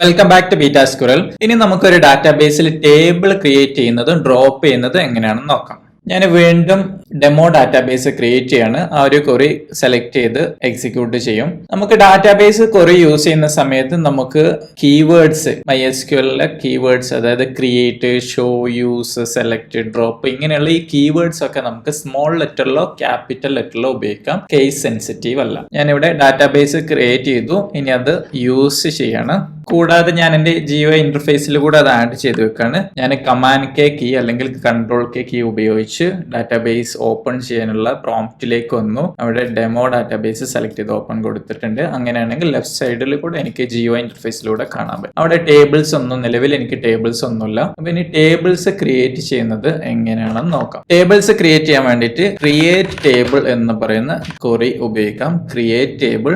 Welcome back to beta squirrel. ഇനി നമുക്കൊരു ഡാറ്റാബേസിൽ ടേബിൾ ക്രിയേറ്റ് ചെയ്യുന്നതും ഡ്രോപ്പ് ചെയ്യുന്നതും എങ്ങനെയാണെന്ന് നോക്കാം. ഞാൻ വീണ്ടും ഡെമോ ഡാറ്റാബേസ് ക്രിയേറ്റ് ചെയ്യാണ്. ആ ഒരു ക്വറി സെലക്ട് ചെയ്ത് എക്സിക്യൂട്ട് ചെയ്യും. നമുക്ക് ഡാറ്റാബേസ് ക്വറി യൂസ് ചെയ്യുന്ന സമയത്ത് നമുക്ക് കീവേഡ്സ്, MySQL കീവേഡ്സ്, അതായത് create, show, use, select, drop, ഇങ്ങനെയുള്ള ഈ കീവേഡ്സ് ഒക്കെ നമുക്ക് സ്മോൾ ലെറ്ററിലോ ക്യാപിറ്റൽ ലെറ്ററിലോ ഉപയോഗിക്കാം. കേസ് സെൻസിറ്റീവ് അല്ല. ഞാനിവിടെ ഡാറ്റാബേസ് ക്രിയേറ്റ് ചെയ്തു. ഇനി അത് യൂസ് ചെയ്യാണ്. കൂടാതെ ഞാൻ എൻ്റെ ജിയോ ഇന്റർഫേസിൽ കൂടെ അത് ആഡ് ചെയ്ത് വെക്കാണ്. ഞാൻ കമാൻഡ് കെ കീ അല്ലെങ്കിൽ കൺട്രോൾ കെ കീ ഉപയോഗിച്ച് ഡാറ്റാബേസ് ഓപ്പൺ ചെയ്യാനുള്ള പ്രോംപ്റ്റിലേക്ക് വന്നു. അവിടെ ഡെമോ ഡാറ്റാബേസ് സെലക്ട് ചെയ്ത് ഓപ്പൺ കൊടുത്തിട്ടുണ്ട്. അങ്ങനെയാണെങ്കിൽ ലെഫ്റ്റ് സൈഡിൽ കൂടെ എനിക്ക് ജിയോ ഇന്റർഫേസിലൂടെ കാണാൻ പറ്റും. അവിടെ ടേബിൾസ് ഒന്നും, നിലവിൽ എനിക്ക് ടേബിൾസ് ഒന്നുമില്ല. അപ്പൊ ഇനി ടേബിൾസ് ക്രിയേറ്റ് ചെയ്യുന്നത് എങ്ങനെയാണെന്ന് നോക്കാം. ടേബിൾസ് ക്രിയേറ്റ് ചെയ്യാൻ വേണ്ടിയിട്ട് ക്രിയേറ്റ് ടേബിൾ എന്ന് പറയുന്ന ക്വറി ഉപയോഗിക്കാം. ക്രിയേറ്റ് ടേബിൾ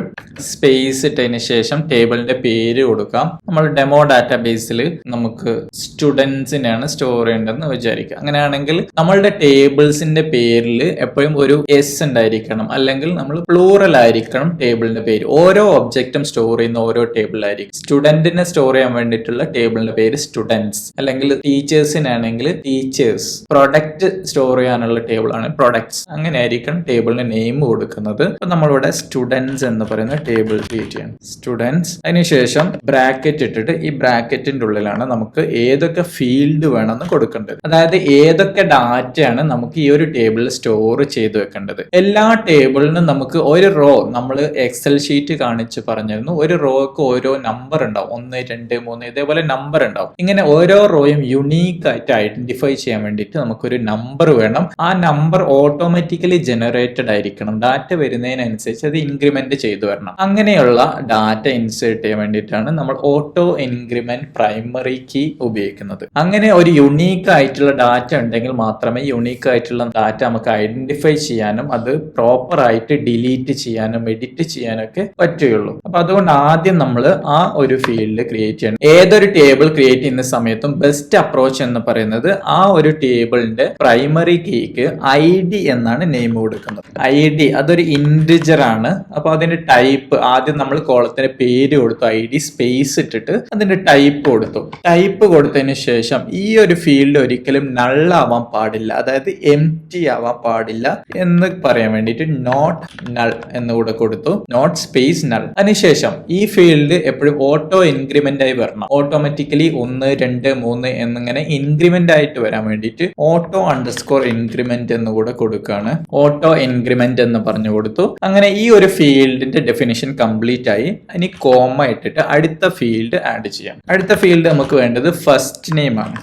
സ്പേസ് ഇട്ടതിന് ശേഷം ടേബിളിന്റെ പേര് കൊടുക്കാം. നമ്മൾ ഡെമോ ഡാറ്റാബേസിൽ നമുക്ക് സ്റ്റുഡൻസിനാണ് സ്റ്റോർ ചെയ്യേണ്ടതെന്ന് വിചാരിക്കുക. അങ്ങനെയാണെങ്കിൽ നമ്മളുടെ ടേബിൾസിന്റെ പേരിൽ എപ്പോഴും ഒരു എസ് ഉണ്ടായിരിക്കണം, അല്ലെങ്കിൽ നമ്മൾ പ്ലൂറൽ ആയിരിക്കണം ടേബിളിന്റെ പേര്. ഓരോ ഒബ്ജക്റ്റും സ്റ്റോർ ചെയ്യുന്ന ഓരോ ടേബിളായിരിക്കും. സ്റ്റുഡന്റിനെ സ്റ്റോർ ചെയ്യാൻ വേണ്ടിയിട്ടുള്ള ടേബിളിന്റെ പേര് സ്റ്റുഡൻസ്, അല്ലെങ്കിൽ ടീച്ചേഴ്സിനാണെങ്കിൽ ടീച്ചേഴ്സ്. പ്രൊഡക്റ്റ് സ്റ്റോർ ചെയ്യാനുള്ള ടേബിൾ ആണ് പ്രൊഡക്ട്സ്. അങ്ങനെ ആയിരിക്കണം ടേബിളിന് നെയിം കൊടുക്കുന്നത്. അപ്പൊ നമ്മളിവിടെ സ്റ്റുഡൻസ് എന്ന് പറയുന്ന ടേബിൾ ക്രിയേറ്റ് ചെയ്യണം. സ്റ്റുഡൻസ്, അതിനുശേഷം ബ്രാക്കറ്റ് ഇട്ടിട്ട് ഈ ബ്രാക്കറ്റിന്റെ ഉള്ളിലാണ് നമുക്ക് ഏതൊക്കെ ഫീൽഡ് വേണമെന്ന് കൊടുക്കേണ്ടത്. അതായത് ഏതൊക്കെ ഡാറ്റയാണ് നമുക്ക് ഈ ഒരു ടേബിളിൽ സ്റ്റോർ ചെയ്ത് വെക്കേണ്ടത്. എല്ലാ ടേബിളിനും നമുക്ക് ഒരു റോ, നമ്മൾ എക്സൽ ഷീറ്റ് കാണിച്ച് പറഞ്ഞിരുന്നു, ഒരു റോക്ക് ഓരോ നമ്പർ ഉണ്ടാവും. 1, 2, 3 ഇതേപോലെ നമ്പർ ഉണ്ടാവും. ഇങ്ങനെ ഓരോ റോയും യുണീക്ക് ആയിട്ട് ഐഡന്റിഫൈ ചെയ്യാൻ വേണ്ടിയിട്ട് നമുക്കൊരു നമ്പർ വേണം. ആ നമ്പർ ഓട്ടോമാറ്റിക്കലി ജനറേറ്റഡ് ആയിരിക്കണം. ഡാറ്റ വരുന്നതിനനുസരിച്ച് അത് ഇൻക്രിമെന്റ് ചെയ്തു വരണം. അങ്ങനെയുള്ള ഡാറ്റ ഇൻസേർട്ട് ചെയ്യാൻ വേണ്ടിയിട്ടാണ് നമ്മൾ ഓട്ടോ ഇൻക്രിമെന്റ് പ്രൈമറി കീ ഉപയോഗിക്കുന്നത്. അങ്ങനെ ഒരു യുണീക്ക് ആയിട്ടുള്ള ഡാറ്റ ഉണ്ടെങ്കിൽ മാത്രമേ യുണീക്ക് ആയിട്ടുള്ള ഡാറ്റ നമുക്ക് ഐഡന്റിഫൈ ചെയ്യാനും അത് പ്രോപ്പർ ആയിട്ട് ഡിലീറ്റ് ചെയ്യാനും എഡിറ്റ് ചെയ്യാനും ഒക്കെ പറ്റുകയുള്ളൂ. അപ്പൊ അതുകൊണ്ട് ആദ്യം നമ്മൾ ആ ഒരു ഫീൽഡ് ക്രിയേറ്റ് ചെയ്യണം. ഏതൊരു ടേബിൾ ക്രിയേറ്റ് ചെയ്യുന്ന സമയത്തും ബെസ്റ്റ് അപ്രോച്ച് എന്ന് പറയുന്നത് ആ ഒരു ടേബിളിന്റെ പ്രൈമറി കീക്ക് ID എന്നാണ് നെയിം കൊടുക്കുന്നത്. ID അതൊരു ഇന്റിജർ ആണ്. അപ്പൊ അതിന്റെ ടൈപ്പ് ആദ്യം നമ്മൾ കോളത്തിന്റെ പേര് കൊടുത്തു, ID സ്പേസ് ഇട്ടിട്ട് അതിന്റെ ടൈപ്പ് കൊടുത്തു. ടൈപ്പ് കൊടുത്തതിന് ശേഷം ഈ ഒരു ഫീൽഡ് ഒരിക്കലും നൾ ആവാൻ പാടില്ല, അതായത് എംപ്റ്റി ആവാൻ പാടില്ല എന്ന് പറയാൻ വേണ്ടിയിട്ട് നോട്ട് നൾ എന്നുകൂടെ കൊടുത്തു. Not space null. അതിനുശേഷം ഈ ഫീൽഡ് എപ്പോഴും ഓട്ടോ ഇൻക്രിമെന്റ് ആയി വരണം. ഓട്ടോമാറ്റിക്കലി 1, 2, 3 എന്നിങ്ങനെ ഇൻക്രിമെന്റ് ആയിട്ട് വരാൻ വേണ്ടിയിട്ട് ഓട്ടോ അണ്ടർസ്കോർ ഇൻക്രിമെന്റ് എന്നുകൂടെ കൊടുക്കുകയാണ്. ഓട്ടോ ഇൻക്രിമെന്റ് എന്ന് പറഞ്ഞു കൊടുത്തു. അങ്ങനെ ഈ ഒരു ഫീൽഡിന്റെ ഡെഫിനിഷൻ കംപ്ലീറ്റ് ആയി. ഇനി കോമ ഇട്ടിട്ട് അടുത്ത ഫീൽഡ് ആഡ് ചെയ്യാം. അടുത്ത ഫീൽഡ് നമുക്ക് വേണ്ടത് ഫസ്റ്റ് നെയിം ആണ്.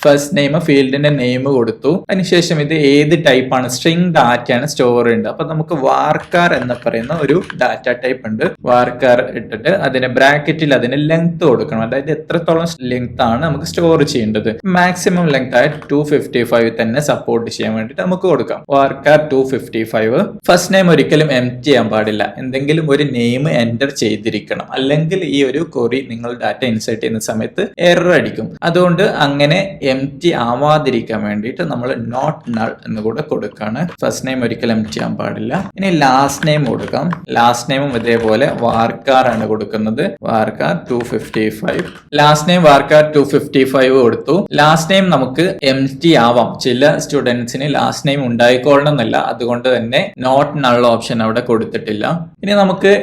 ഫസ്റ്റ് നെയിം, ഫീൽഡിന്റെ നെയിം കൊടുത്തു. അതിനുശേഷം ഇത് ഏത് ടൈപ്പാണ്, സ്ട്രിംഗ് ഡാറ്റയാണ് സ്റ്റോർ ചെയ്യുന്നത്. അപ്പൊ നമുക്ക് വാർക്കാർ എന്ന് പറയുന്ന ഒരു ഡാറ്റ ടൈപ്പ് ഉണ്ട്. വാർക്കാർ ഇട്ടിട്ട് അതിന് ബ്രാക്കറ്റിൽ അതിന് ലെങ്ത് കൊടുക്കണം. അതായത് എത്രത്തോളം ലെങ്ത് ആണ് നമുക്ക് സ്റ്റോർ ചെയ്യേണ്ടത്. മാക്സിമം ലെങ്ത് ആയി 255 തന്നെ സപ്പോർട്ട് ചെയ്യാൻ വേണ്ടിട്ട് നമുക്ക് കൊടുക്കാം. വാർക്കാർ 255. ഫസ്റ്റ് നെയിം ഒരിക്കലും എംപ്റ്റി ചെയ്യാൻ പാടില്ല. എന്തെങ്കിലും ഒരു നെയിം എൻ്റർ ചെയ്തിരിക്കണം, അല്ലെങ്കിൽ ഈ ഒരു ക്വറി നിങ്ങൾ ഡാറ്റ ഇൻസേർട്ട് ചെയ്യുന്ന സമയത്ത് എറർ അടിക്കും. അതുകൊണ്ട് അങ്ങനെ എംപ്റ്റി ആവാതിരിക്കാൻ വേണ്ടിയിട്ട് നമ്മൾ നോട്ട് നൾ എന്ന് കൂടെ കൊടുക്കാണ്. ഫസ്റ്റ് നെയിം ഒരിക്കലും എംപ്റ്റി ചെയ്യാൻ പാടില്ല. ഇനി ലാസ്റ്റ് നെയിം കൊടുക്കാം. ലാസ്റ്റ് നെയിമും ഇതേപോലെ വാർക്കാർ ആണ് കൊടുക്കുന്നത്. വാർക്കാർ 255. ലാസ്റ്റ് നെയിം വാർക്കാർ 255 കൊടുത്തു. ലാസ്റ്റ് നെയിം നമുക്ക് എംപ്റ്റി ആവാം. ചില സ്റ്റുഡൻസിന് ലാസ്റ്റ് നെയിം ഉണ്ടായിക്കൊള്ളണം എന്നില്ല. അതുകൊണ്ട് തന്നെ നോട്ട് നൾ ഓപ്ഷൻ അവിടെ കൊടുത്തിട്ടില്ല. ഇനി നമുക്ക്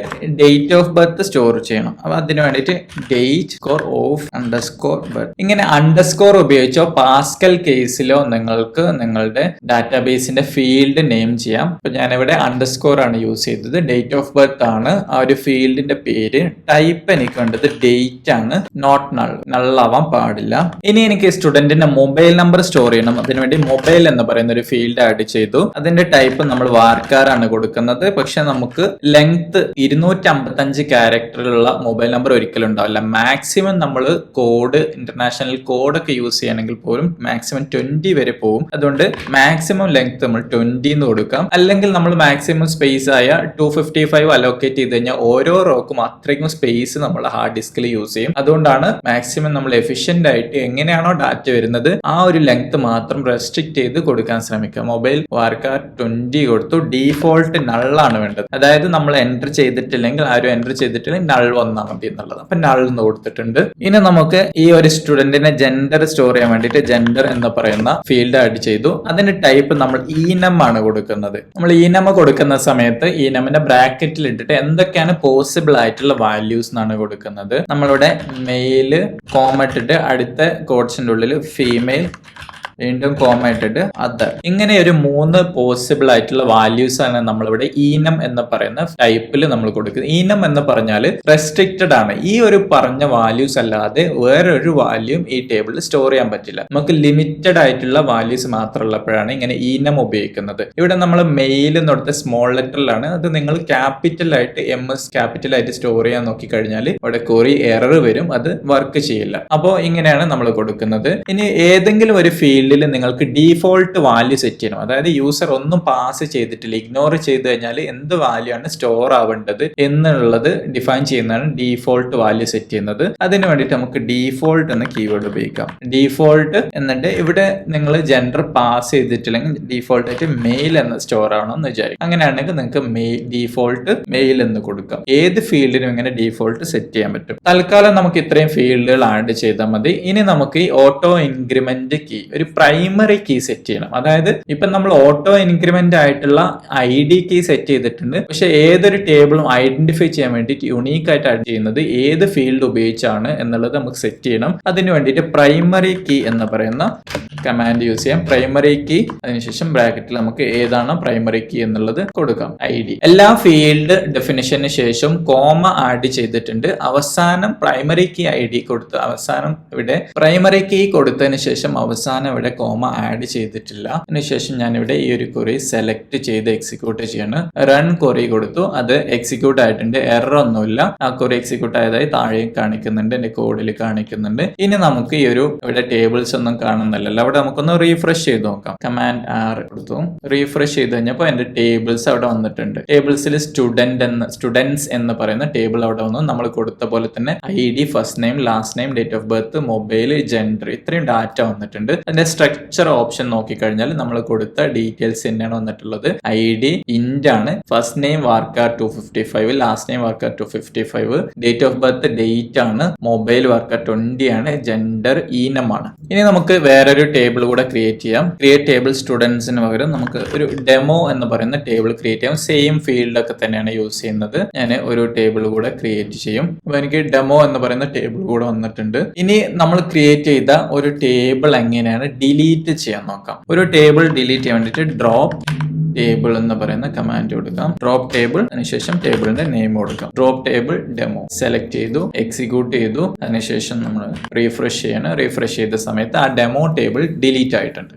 ഡേറ്റ് ഓഫ് ബർത്ത് സ്റ്റോർ ചെയ്യണം. അപ്പൊ അതിന് വേണ്ടിയിട്ട് date score of underscore birth, ഇങ്ങനെ അണ്ടർസ്കോർ ഉപയോഗിച്ച് പാസ്കൽ കേസിലോ നിങ്ങൾക്ക് നിങ്ങളുടെ ഡാറ്റാബേസിന്റെ ഫീൽഡ് നെയിം ചെയ്യാം. അപ്പൊ ഞാനിവിടെ അണ്ടർസ്കോർ ആണ് യൂസ് ചെയ്തത്. ഡേറ്റ് ഓഫ് ബർത്ത് ആണ് ആ ഒരു ഫീൽഡിന്റെ പേര്. ടൈപ്പ് എനിക്ക് വേണ്ടത് ഡേറ്റ് ആണ്, നോട്ട് നൾ. നള്ളാവാൻ പാടില്ല. ഇനി എനിക്ക് സ്റ്റുഡന്റിന്റെ മൊബൈൽ നമ്പർ സ്റ്റോർ ചെയ്യണം. അതിനുവേണ്ടി മൊബൈൽ എന്ന് പറയുന്ന ഒരു ഫീൽഡ് ആഡ് ചെയ്തു. അതിന്റെ ടൈപ്പ് നമ്മൾ വാർക്കാർ ആണ് കൊടുക്കുന്നത്. പക്ഷെ നമുക്ക് ലെങ്ത് 255 ക്യാരക്ടറിലുള്ള മൊബൈൽ നമ്പർ ഒരിക്കലും ഉണ്ടാവില്ല. മാക്സിമം നമ്മൾ കോഡ്, ഇന്റർനാഷണൽ കോഡ് ഒക്കെ യൂസ് ചെയ്യണമെങ്കിൽ ആണെങ്കിൽ പോലും മാക്സിമം 20 വരെ പോകും. അതുകൊണ്ട് മാക്സിമം ലെങ്ത് നമ്മൾ 20 എന്ന് കൊടുക്കാം. അല്ലെങ്കിൽ നമ്മൾ മാക്സിമം സ്പേസ് ആയ 255 അലോക്കേറ്റ് ചെയ്ത് കഴിഞ്ഞാൽ ഓരോ റോക്കും അത്രയ്ക്കും സ്പേസ് നമ്മൾ ഹാർഡ് ഡിസ്കിൽ യൂസ് ചെയ്യും. അതുകൊണ്ടാണ് മാക്സിമം നമ്മൾ എഫിഷ്യന്റ് ആയിട്ട് എങ്ങനെയാണോ ഡാറ്റ വരുന്നത് ആ ഒരു ലെങ്ത് മാത്രം റെസ്ട്രിക്ട് ചെയ്ത് കൊടുക്കാൻ ശ്രമിക്കുക. മൊബൈൽ വാർക്കാർ 20 കൊടുത്തു. ഡീഫോൾട്ട് നള്ളാണ് വേണ്ടത്. അതായത് നമ്മൾ എൻ്റർ ചെയ്തിട്ടില്ലെങ്കിൽ ആരും എൻ്റർ ചെയ്തിട്ടില്ലെങ്കിൽ നൾ വന്നാൽ മതി എന്നുള്ളത്. അപ്പൊ നൾ എന്ന് കൊടുത്തിട്ടുണ്ട്. ഇനി നമുക്ക് ഈ ഒരു സ്റ്റുഡന്റിന്റെ ജെൻഡർ സ്റ്റോർ ചെയ്യാൻ വേണ്ടിയിട്ട് ജെൻഡർ എന്ന് പറയുന്ന ഫീൽഡ് ആഡ് ചെയ്തു. അതിന്റെ ടൈപ്പ് നമ്മൾ ഈനം ആണ് കൊടുക്കുന്നത്. നമ്മൾ ഈനം കൊടുക്കുന്ന സമയത്ത് ഈനമിന്റെ ബ്രാക്കറ്റിൽ ഇട്ടിട്ട് എന്തൊക്കെയാണ് പോസിബിൾ ആയിട്ടുള്ള വാല്യൂസ് എന്നാണ് കൊടുക്കുന്നത്. നമ്മളിവിടെ മെയില് കോമ ഇട്ടിട്ട് അടുത്ത കോഡ്സിന്റെ ഉള്ളിൽ ഫീമെയിൽ വീണ്ടും കോമ ഇട്ടിട്ട് അതർ. ഇങ്ങനെ ഒരു 3 പോസിബിൾ ആയിട്ടുള്ള വാല്യൂസ് ആണ് നമ്മളിവിടെ ഈനം എന്ന് പറയുന്ന ടൈപ്പിൽ നമ്മൾ കൊടുക്കുന്നത്. ഈനം എന്ന് പറഞ്ഞാൽ റെസ്ട്രിക്റ്റഡ് ആണ്. ഈ ഒരു പറഞ്ഞ വാല്യൂസ് അല്ലാതെ വേറൊരു വാല്യൂം ഈ ടേബിളിൽ സ്റ്റോർ ചെയ്യാൻ പറ്റില്ല. നമുക്ക് ലിമിറ്റഡ് ആയിട്ടുള്ള വാല്യൂസ് മാത്രമുള്ളപ്പോഴാണ് ഇങ്ങനെ ഈനം ഉപയോഗിക്കുന്നത്. ഇവിടെ നമ്മൾ മെയിൽ എന്ന് കൊടുത്ത സ്മോൾ ലെറ്ററിലാണ്. അത് നിങ്ങൾ ക്യാപിറ്റൽ ആയിട്ട് MS ക്യാപിറ്റൽ ആയിട്ട് സ്റ്റോർ ചെയ്യാൻ നോക്കി കഴിഞ്ഞാൽ ഇവിടെ കുറെ എറർ വരും. അത് വർക്ക് ചെയ്യില്ല. അപ്പോൾ ഇങ്ങനെയാണ് നമ്മൾ കൊടുക്കുന്നത്. ഇനി ഏതെങ്കിലും ഒരു ഫീൽഡ് നിങ്ങൾക്ക് ഡീഫോൾട്ട് വാല്യൂ സെറ്റ് ചെയ്യണം. അതായത് യൂസർ ഒന്നും പാസ് ചെയ്തിട്ടില്ല, ഇഗ്നോർ ചെയ്ത് കഴിഞ്ഞാൽ എന്ത് വാല്യൂ ആണ് സ്റ്റോർ ആവേണ്ടത് എന്നുള്ളത് ഡിഫൈൻ ചെയ്യുന്നതാണ് ഡീഫോൾട്ട് വാല്യൂ സെറ്റ് ചെയ്യുന്നത്. അതിന് വേണ്ടിയിട്ട് നമുക്ക് ഡീഫോൾട്ട് എന്ന കീവേഡ് ഉപയോഗിക്കാം. ഡീഫോൾട്ട് എന്നിട്ട് ഇവിടെ നിങ്ങൾ ജെൻഡർ പാസ് ചെയ്തിട്ടില്ലെങ്കിൽ ഡീഫോൾട്ട് ആയിട്ട് മെയിൽ എന്ന് സ്റ്റോർ ആവണമെന്ന് വിചാരിക്കും. അങ്ങനെയാണെങ്കിൽ നിങ്ങൾക്ക് ഡീഫോൾട്ട് മെയിൽ എന്ന് കൊടുക്കാം. ഏത് ഫീൽഡിനും ഇങ്ങനെ ഡീഫോൾട്ട് സെറ്റ് ചെയ്യാൻ പറ്റും. തൽക്കാലം നമുക്ക് ഇത്രയും ഫീൽഡുകൾ ആഡ് ചെയ്താൽ മതി. ഇനി നമുക്ക് ഈ ഓട്ടോ ഇൻക്രിമെന്റ് കീ ഒരു പ്രൈമറി കീ സെറ്റ് ചെയ്യണം. അതായത് ഇപ്പൊ നമ്മൾ ഓട്ടോ ഇൻക്രിമെന്റ് ആയിട്ടുള്ള ID കീ സെറ്റ് ചെയ്തിട്ടുണ്ട്. പക്ഷെ ഏതൊരു ടേബിളും ഐഡന്റിഫൈ ചെയ്യാൻ വേണ്ടിയിട്ട് യുണീക്ക് ആയിട്ട് ആഡ് ചെയ്യുന്നത് ഏത് ഫീൽഡ് ഉപയോഗിച്ചാണ് എന്നുള്ളത് നമുക്ക് സെറ്റ് ചെയ്യണം. അതിന് വേണ്ടിയിട്ട് പ്രൈമറി കീ എന്ന് പറയുന്ന കമാൻഡ് യൂസ് ചെയ്യാം. പ്രൈമറി കീ അതിനുശേഷം ബ്രാക്കറ്റിൽ നമുക്ക് ഏതാണ് പ്രൈമറി കീ എന്നുള്ളത് കൊടുക്കാം. ID എല്ലാ ഫീൽഡ് ഡെഫിനിഷന് ശേഷം കോമ ആഡ് ചെയ്തിട്ടുണ്ട്. അവസാനം പ്രൈമറി കീ ID കൊടുത്ത് അവസാനം ഇവിടെ പ്രൈമറി കീ കൊടുത്തതിന് ശേഷം അവസാനം ഇവിടെ കോമ ആഡ് ചെയ്തിട്ടില്ല. അതിനുശേഷം ഞാൻ ഇവിടെ ഈ ഒരു ക്വറി സെലക്ട് ചെയ്ത് എക്സിക്യൂട്ട് ചെയ്യാണ്. റൺ ക്വറി കൊടുത്തു. അത് എക്സിക്യൂട്ട് ആയിട്ടുണ്ട്. എറർ ഒന്നുമില്ല. ആ ക്വറി എക്സിക്യൂട്ട് ആയതായി താഴെ കാണിക്കുന്നുണ്ട്, എന്റെ കോഡിൽ കാണിക്കുന്നുണ്ട്. ഇനി നമുക്ക് ഈ ഒരു ഇവിടെ ടേബിൾസ് ഒന്നും കാണുന്നില്ലല്ലോ. അവിടെ നമുക്കൊന്ന് റീഫ്രഷ് ചെയ്ത് നോക്കാം. കമാൻഡ് R കൊടുത്തു. റീഫ്രഷ് ചെയ്ത് കഴിഞ്ഞപ്പോൾ എന്റെ ടേബിൾസ് അവിടെ വന്നിട്ടുണ്ട്. ടേബിൾസിൽ സ്റ്റുഡൻസ് എന്ന് പറയുന്ന ടേബിൾ അവിടെ വന്നു. നമ്മൾ കൊടുത്ത പോലെ തന്നെ ID, first name, last name, date of birth, mobile, gender ഇത്രയും ഡാറ്റ വന്നിട്ടുണ്ട്. അതിന്റെ സ്ട്രക്ചർ ഓപ്ഷൻ നോക്കിക്കഴിഞ്ഞാൽ നമ്മൾ കൊടുത്ത ഡീറ്റെയിൽസ് തന്നെയാണ് വന്നിട്ടുള്ളത്. ID ഇന്റ് ആണ്, first name varchar 255, last name varchar 255, date of birth date ആണ്, മൊബൈൽ വാർക്കാർ 20 ആണ്, ജെൻഡർ ഈനമാണ്. ഇനി നമുക്ക് വേറൊരു ടേബിൾ കൂടെ ക്രിയേറ്റ് ചെയ്യാം. ക്രിയേറ്റ് ടേബിൾ സ്റ്റുഡൻസിന് പകരം നമുക്ക് ഒരു ഡെമോ എന്ന് പറയുന്ന ടേബിൾ ക്രിയേറ്റ് ചെയ്യാം. സെയിം ഫീൽഡ് ഒക്കെ തന്നെയാണ് യൂസ് ചെയ്യുന്നത്. ഞാൻ ഒരു ടേബിൾ കൂടെ ക്രിയേറ്റ് ചെയ്യും. അപ്പൊ എനിക്ക് ഡെമോ എന്ന് പറയുന്ന ടേബിൾ കൂടെ വന്നിട്ടുണ്ട്. ഇനി നമ്മൾ ക്രിയേറ്റ് ചെയ്ത ഒരു ടേബിൾ എങ്ങനെയാണ് ഡിലീറ്റ് ചെയ്യാൻ നോക്കാം. ഒരു ടേബിൾ ഡിലീറ്റ് ചെയ്യാൻ വേണ്ടിയിട്ട് ഡ്രോപ്പ് ടേബിൾ എന്ന് പറയുന്ന കമാൻഡ് കൊടുക്കാം. ഡ്രോപ്പ് ടേബിൾ, അതിനുശേഷം ടേബിളിന്റെ നെയിം കൊടുക്കാം. ഡ്രോപ്പ് ടേബിൾ ഡെമോ സെലക്ട് ചെയ്തു, എക്സിക്യൂട്ട് ചെയ്തു. അതിനുശേഷം നമ്മൾ റീഫ്രഷ് ചെയ്യണം. റീഫ്രഷ് ചെയ്ത സമയത്ത് ആ ഡെമോ ടേബിൾ ഡിലീറ്റ് ആയിട്ടുണ്ട്.